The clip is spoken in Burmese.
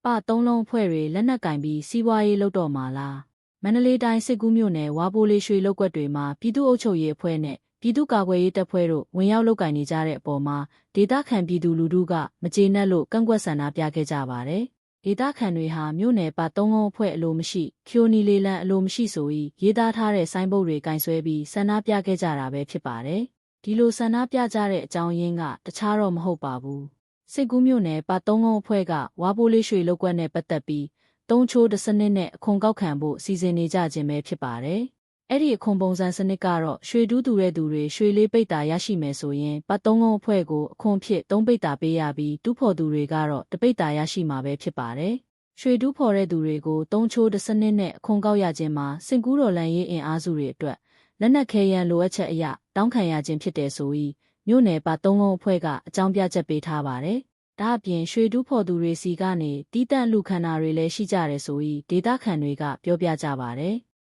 ပသုံးလုံးဖွဲ့တွေလက်နက်ကင်ပြီးစီးပွားရေးလုပ်တော့မှာလားမန္တလေးတိုင်းစစ်ကူးမြို့နယ်ဝါပိုးလေးရွှေလုပ်ကွက်တွေမှာပြည်သူ့အုပ်ချုပ်ရေးအဖွဲ့နဲ့ပြည်သူ့ကာကွယ်ရေးတပ်ဖွဲ့တို့ဝင်ရောက်လုပ်ကင်နေကြတဲ့အပေါ်မှာဒေသခံပြည်သူလူထုကမကျေနပ်လို့ကန့်ကွက်ဆန္ဒပြခဲ့ကြပါတယ်။ဒေသခံတွေဟာမြို့နယ်ပသုံးလုံးအဖွဲ့အလိုမရှိခရိုနီလေလံအလိုမရှိဆိုပြီးရေးသားထားတဲ့ဆိုင်းဘုတ်တွေကင်ဆွဲပြီးဆန္ဒပြခဲ့ကြတာပဲဖြစ်ပါတယ်။ဒီလိုဆန္ဒပြကြတဲ့အကြောင်းရင်းကတခြားတော့မဟုတ်ပါဘူး။စစ်ကူးမြို့နယ်ပသုံးလုံးအဖွဲ့ကဝါပိုးလေးရွှေလုပ်ကွက်နဲ့ပတ်သက်ပြီးသုံးချိုးတစ်စနစ်နဲ့အခွန်ကောက်ခံဖို့စီစဉ်နေကြခြင်းပဲဖြစ်ပါတယ်။အဲ့ဒီအခွန်ပုံစံစနစ်ကတော့ရွှေတူးတူတဲ့သူတွေရွှေလေးပိတ်တာရရှိမယ်ဆိုရင်ပသုံးလုံးအဖွဲ့ကိုအခွန်ဖြစ်3ပိတ်တာပေးရပြီးတူးဖော်သူတွေကတော့တပိတ်တာရရှိမှာပဲဖြစ်ပါတယ်။ရွှေတူးဖော်တဲ့သူတွေကိုသုံးချိုးတစ်စနစ်နဲ့အခွန်ကောက်ရခြင်းမှာစင်ကူးတော်လန်ရေးအင်အားစုတွေအတွက်လက်နက်ခဲယမ်းလိုအပ်ချက်အရတောင်းခံရခြင်းဖြစ်တယ်ဆိုပြီးမြို့နယ်ပသုံးလုံးအဖွဲ့ကအကြောင်းပြချက်ပေးထားပါတယ်။ဒါအပြင်ရွှေတူးဖော်သူတွေစီကနေတီးတန့်လူခန္ဓာတွေလည်းရှိကြတယ်ဆိုပြီးဒေသခံတွေကပြောပြကြပါတယ်။